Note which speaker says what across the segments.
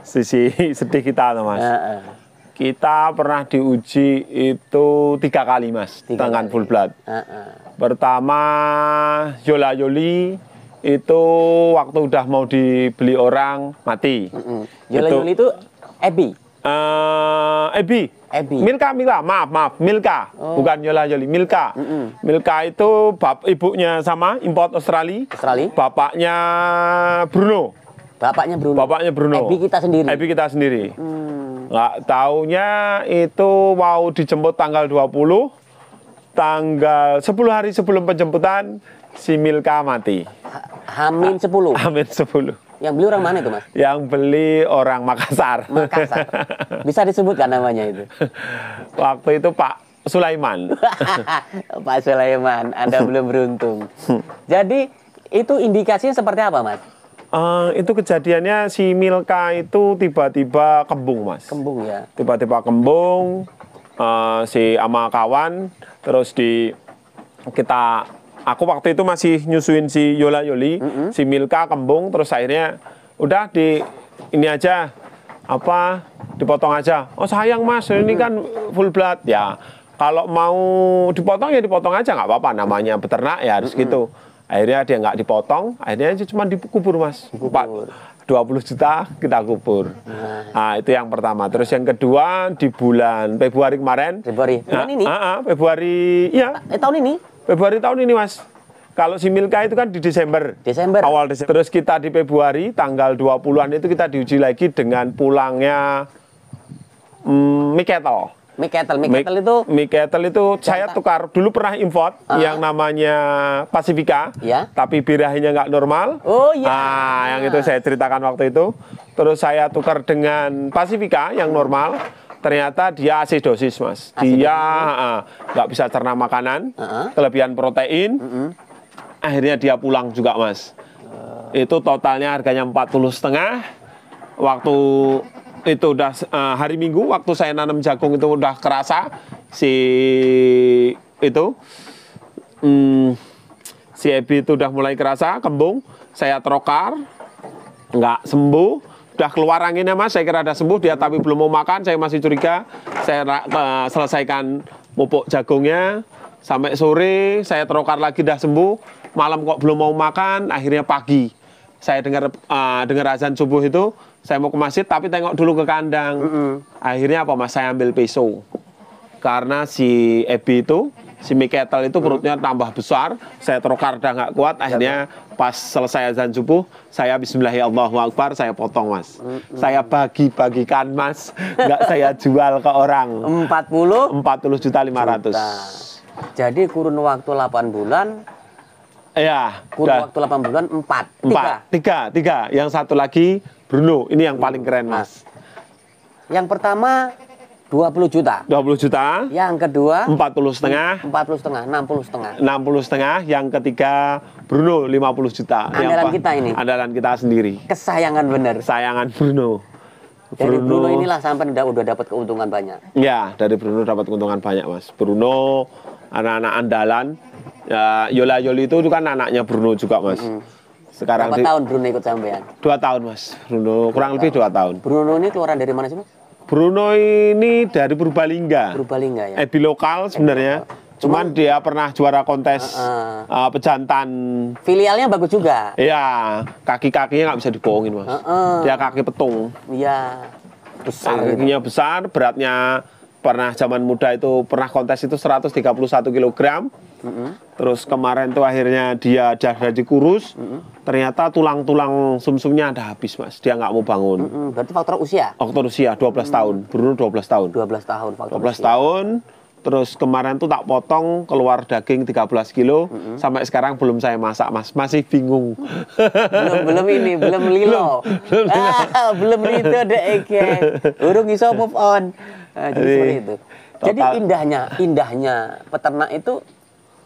Speaker 1: sisi sedih kita tuh, Mas. Kita pernah diuji itu 3 kali, Mas, dengan full blood. Pertama Yola Yoli itu waktu udah mau dibeli orang mati.
Speaker 2: Yola Yoli itu Ebi.
Speaker 1: Ebi. Milka, maaf, Milka. Bukan Yola Yoli, Milka. Milka itu ibunya sama, import Australia. Bapaknya Bruno. Bapaknya Bruno.
Speaker 2: Ebi kita sendiri.
Speaker 1: Nggak taunya itu mau dijemput tanggal 20, tanggal 10 hari sebelum penjemputan si Milka mati.
Speaker 2: Hamin 10.
Speaker 1: Hamin 10.
Speaker 2: Yang beli orang mana itu, Mas?
Speaker 1: Yang beli orang Makassar.
Speaker 2: Bisa disebutkan namanya itu?
Speaker 1: Waktu itu Pak Sulaiman.
Speaker 2: Pak Sulaiman, Anda belum beruntung. Jadi itu indikasinya seperti apa, Mas?
Speaker 1: Itu kejadiannya si Milka itu tiba-tiba kembung, Mas.
Speaker 2: Kembung ya.
Speaker 1: Tiba-tiba kembung, si ama kawan, terus aku waktu itu masih nyusuin si Yola Yoli, si Milka kembung, terus akhirnya udah ini aja, dipotong aja. Oh sayang, Mas, ini kan full blood ya. Kalau mau dipotong ya dipotong aja, nggak apa-apa, namanya peternak ya harus gitu. Akhirnya dia nggak dipotong, akhirnya cuma dikubur, Mas. 20 juta kita kubur. Nah, itu yang pertama. Terus yang kedua di bulan Februari kemarin.
Speaker 2: Februari ini?
Speaker 1: Februari, ya.
Speaker 2: Tahun ini?
Speaker 1: Februari tahun ini, Mas. Kalau si Milka itu kan di Desember. Awal Desember. Terus kita di Februari, tanggal 20-an itu kita diuji lagi dengan pulangnya Miketel itu saya tukar. Dulu pernah import yang namanya Pacifica, tapi birahinya nggak normal. Yang itu saya ceritakan waktu itu. Terus saya tukar dengan Pacifica yang normal. Ternyata dia asidosis, Mas. Dia nggak bisa cerna makanan, kelebihan protein. Akhirnya dia pulang juga, Mas. Itu totalnya harganya 40,5. Waktu itu udah hari Minggu, waktu saya nanam jagung itu udah kerasa si Ebi itu udah mulai kerasa kembung. Saya trokar, nggak sembuh, udah keluar anginnya, Mas. Saya kira ada sembuh dia, tapi belum mau makan. Saya masih curiga. Saya selesaikan pupuk jagungnya sampai sore. Saya trokar lagi, udah sembuh. Malam kok belum mau makan. Akhirnya pagi saya dengar azan subuh itu. Saya mau ke masjid tapi tengok dulu ke kandang. Akhirnya apa, Mas? Saya ambil pisau. Karena si Ebi itu, si Miketel itu perutnya tambah besar. Saya trokar udah nggak kuat. Akhirnya pas selesai azan subuh, saya Bismillahirrahmanirrahim, saya potong, Mas. Saya bagi-bagikan, Mas. Nggak saya jual ke orang. 40,500.
Speaker 2: Jadi kurun waktu 8 bulan.
Speaker 1: Ya,
Speaker 2: kurun waktu 8 bulan
Speaker 1: 3. Yang satu lagi Bruno, ini yang paling keren, Mas.
Speaker 2: Yang pertama 20 juta.
Speaker 1: 20 juta.
Speaker 2: Yang kedua
Speaker 1: 40,5.
Speaker 2: 60,5.
Speaker 1: Yang ketiga Bruno 50 juta.
Speaker 2: Andalan kita ini.
Speaker 1: Andalan kita sendiri.
Speaker 2: Kesayangan bener.
Speaker 1: Sayangan Bruno.
Speaker 2: Dari Bruno inilah sampai udah dapat keuntungan banyak.
Speaker 1: Ya, dari Bruno dapat keuntungan banyak, Mas. Bruno anak-anak andalan. Ya, Yola Yoli itu kan anaknya Bruno juga, Mas. Sekarang
Speaker 2: berapa tahun Bruno ikut sampean?
Speaker 1: 2 tahun, Mas. Bruno kurang lebih 2 tahun.
Speaker 2: Bruno ini keluaran dari mana sih, Mas?
Speaker 1: Bruno ini dari Purbalingga.
Speaker 2: Ya.
Speaker 1: Ebi lokal sebenarnya. Cuman dia pernah juara kontes pejantan.
Speaker 2: Filialnya bagus juga.
Speaker 1: Iya, kaki-kakinya nggak bisa dibohongin, Mas. Dia kaki petung.
Speaker 2: Iya. Besar.
Speaker 1: Kakinya besar, beratnya pernah zaman muda itu pernah kontes itu 131 kg. Terus kemarin tuh akhirnya dia jadi kurus. Ternyata tulang-tulang sumsumnya ada habis, Mas. Dia nggak mau bangun.
Speaker 2: Berarti faktor usia?
Speaker 1: Faktor usia 12 tahun. Bruno 12 tahun.
Speaker 2: 12 tahun faktor
Speaker 1: 12
Speaker 2: usia.
Speaker 1: tahun. Terus kemarin tuh tak potong, keluar daging 13 kilo. Sampai sekarang belum saya masak, Mas. Masih bingung.
Speaker 2: belum lilo. Belum itu ada urung iso move on. Jadi seperti itu. Jadi indahnya peternak itu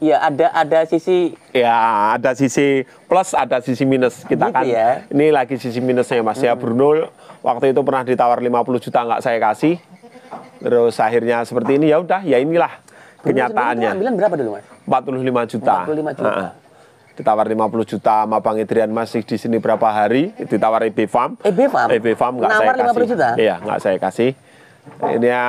Speaker 2: ya ada sisi,
Speaker 1: ya ada sisi plus, ada sisi minus. Kita gitu kan ya? Ini lagi sisi minusnya, Mas. Ya Bruno waktu itu pernah ditawar 50 juta, nggak saya kasih. Terus akhirnya seperti ini, ya udah, ya inilah kenyataannya.
Speaker 2: Ambilan berapa dulu, Mas?
Speaker 1: 45 juta.
Speaker 2: 45 juta.
Speaker 1: ditawar 50 juta sama Bang Idrian masih di sini berapa hari, ditawar EB Farm. EB Farm nggak saya kasih.
Speaker 2: 50 juta?
Speaker 1: Iya, nggak saya kasih. Ini ya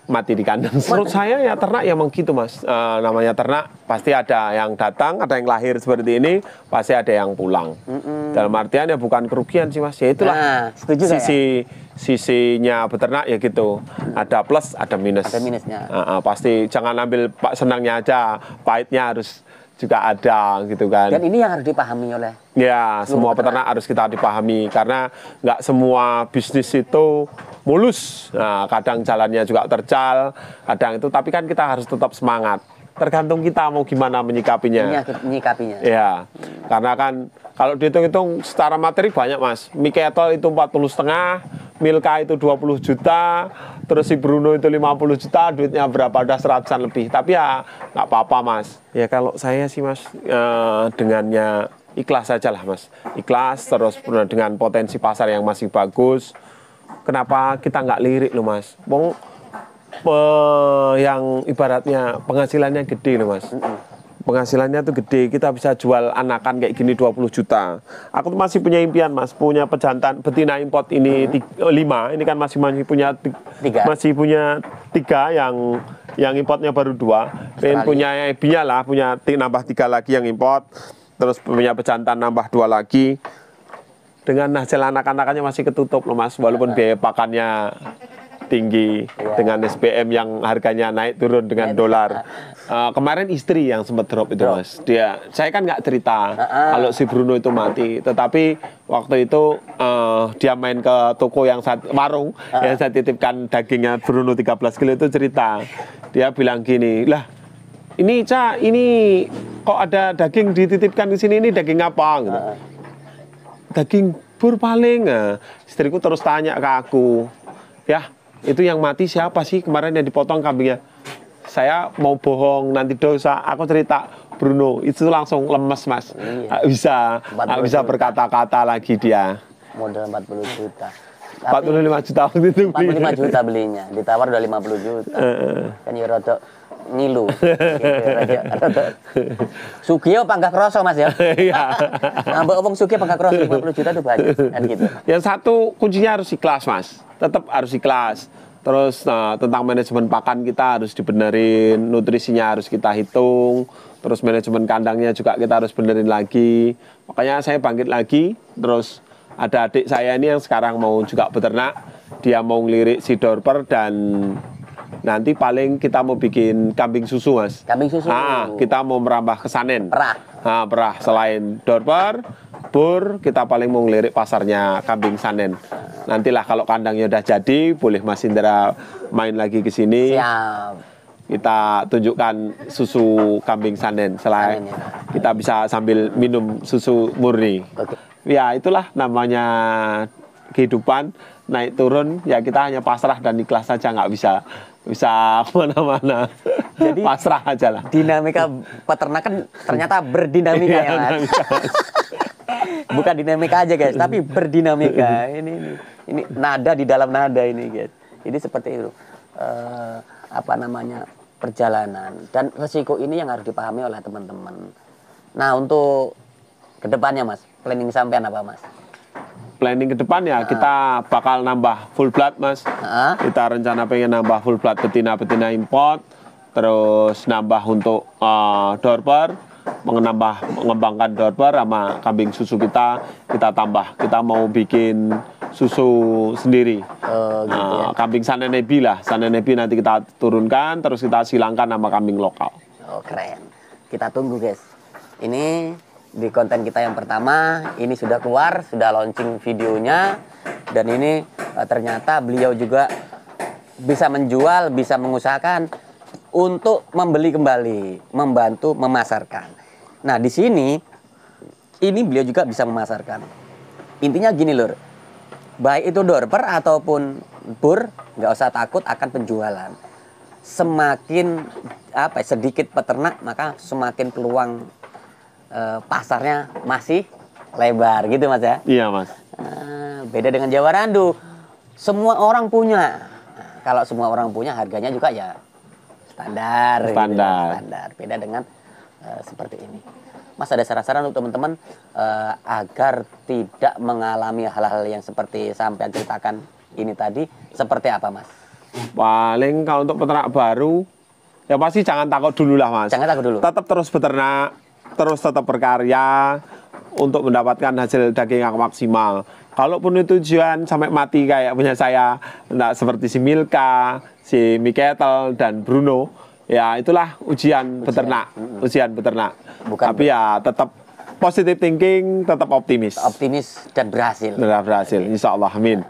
Speaker 1: mati di kandang. Menurut saya ya ternak ya emang gitu Mas. Namanya ternak pasti ada yang datang, ada yang lahir seperti ini, pasti ada yang pulang. Dalam artian ya bukan kerugian sih Mas. Ya itulah sisinya beternak ya gitu. Ada plus, ada minus.
Speaker 2: Ada minusnya.
Speaker 1: Pasti jangan ambil senangnya aja, pahitnya harus juga ada gitu kan.
Speaker 2: Dan ini yang harus dipahami oleh
Speaker 1: semua peternak harus kita dipahami karena nggak semua bisnis itu mulus. Nah, kadang jalannya juga terjal, kadang itu, tapi kan kita harus tetap semangat. Tergantung kita mau gimana menyikapinya.
Speaker 2: Menyikapinya.
Speaker 1: Ya, karena kan kalau dihitung-hitung secara materi banyak Mas. Miketel itu 40,5, Milka itu 20 juta, terus si Bruno itu 50 juta, duitnya berapa? Udah 100-an lebih. Tapi ya nggak apa-apa Mas. Ya kalau saya sih Mas, dengannya ikhlas saja lah Mas. Ikhlas terus dengan potensi pasar yang masih bagus. Kenapa kita nggak lirik loh Mas? Yang ibaratnya penghasilannya gede loh Mas. Penghasilannya tuh gede, kita bisa jual anakan kayak gini 20 juta. Aku tuh masih punya impian Mas, punya pejantan betina import ini 5, ini kan masih punya 3. Masih punya 3 yang importnya baru 2. Pengen punya ebinya lah, punya nambah 3 lagi yang import. Terus punya pejantan nambah 2 lagi. Dengan hasil anak-anakannya masih ketutup loh Mas, walaupun biaya pakannya tinggi, dengan SPM yang harganya naik turun dengan dolar. Kemarin istri yang sempat drop itu Mas. Saya kan nggak cerita kalau si Bruno itu mati, tetapi waktu itu dia main ke toko yang warung yang saya titipkan dagingnya Bruno 13 kilo itu cerita. Dia bilang gini, lah ini ini kok ada daging dititipkan di sini, ini daging apa? Gitu. Daging bur paling. Istriku terus tanya ke aku, ya itu yang mati siapa sih kemarin yang dipotong kambingnya? Saya mau bohong nanti dosa. Aku cerita Bruno itu langsung lemes Mas. Nggak bisa berkata-kata lagi dia.
Speaker 2: Modal 40 juta.
Speaker 1: 45 juta waktu itu.
Speaker 2: 45 juta belinya, ditawar udah 50 juta. Kan ya rada ngilu. Sugio panggah kroso Mas ya.
Speaker 1: Iya.
Speaker 2: Nambah omong Sugio panggah kroso 50 juta itu banyak kan gitu.
Speaker 1: Yang satu kuncinya harus ikhlas Mas. Tetap harus ikhlas. Terus tentang manajemen pakan kita harus dibenerin, nutrisinya harus kita hitung, terus manajemen kandangnya juga kita harus benerin lagi. Makanya saya bangkit lagi. Terus ada adik saya ini yang sekarang mau juga beternak, dia mau ngelirik si Dorper dan nanti paling kita mau bikin kambing susu Mas.
Speaker 2: Kambing susu.
Speaker 1: Kita mau merambah ke Sanen.
Speaker 2: Perah.
Speaker 1: Perah. Selain Dorper, bur, kita paling mau ngelirik pasarnya kambing Sanen. Nantilah kalau kandangnya udah jadi, boleh Mas Indra main lagi ke sini.
Speaker 2: Siap.
Speaker 1: Kita tunjukkan susu kambing Sanen. Selain kita bisa sambil minum susu murni. Ya itulah namanya kehidupan, naik turun. Ya kita hanya pasrah dan ikhlas saja, nggak bisa kemana-mana. Jadi pasrah aja lah.
Speaker 2: Dinamika peternakan ternyata berdinamika ya Mas. Bukan dinamika aja guys, tapi berdinamika. Ini nada di dalam nada ini guys. Jadi seperti itu perjalanan dan resiko ini yang harus dipahami oleh teman-teman. Nah untuk kedepannya Mas, planning sampean apa Mas?
Speaker 1: Planning ke depan ya kita bakal nambah full blood Mas. Kita rencana pengen nambah full blood betina-betina import, terus nambah untuk Dorper, mengembangkan Dorper sama kambing susu kita tambah. Kita mau bikin susu sendiri. Gitu ya. Kambing Sanenebi lah, Sanenebi nanti kita turunkan, terus kita silangkan sama kambing lokal.
Speaker 2: Keren. Kita tunggu guys. Ini di konten kita yang pertama, ini sudah keluar, sudah launching videonya, dan ini ternyata beliau juga bisa menjual, bisa mengusahakan untuk membeli kembali, membantu memasarkan. Nah di sini, ini beliau juga bisa memasarkan. Intinya gini lur, baik itu Dorper ataupun bur, nggak usah takut akan penjualan. Semakin sedikit peternak, maka semakin peluang pasarnya masih lebar gitu Mas ya.
Speaker 1: Iya Mas.
Speaker 2: Beda dengan Jawa Randu, semua orang punya. Kalau semua orang punya, harganya juga ya standar. Gitu. Beda dengan seperti ini. Mas, ada saran-saran untuk teman-teman agar tidak mengalami hal-hal yang seperti sampai ceritakan ini tadi, seperti apa, Mas?
Speaker 1: Paling kalau untuk peternak baru, ya pasti jangan takut dulu lah, Mas.
Speaker 2: Jangan takut dulu.
Speaker 1: Tetap terus beternak, terus tetap berkarya untuk mendapatkan hasil daging yang maksimal. Kalaupun itu tujuan sampai mati kayak punya saya, enggak seperti si Milka, si Miketel dan Bruno, ya itulah ujian beternak, ujian beternak.
Speaker 2: Bukan
Speaker 1: Tapi ya tetap positive thinking, tetap optimis.
Speaker 2: Optimis dan berhasil.
Speaker 1: Benar berhasil, insya Allah, amin.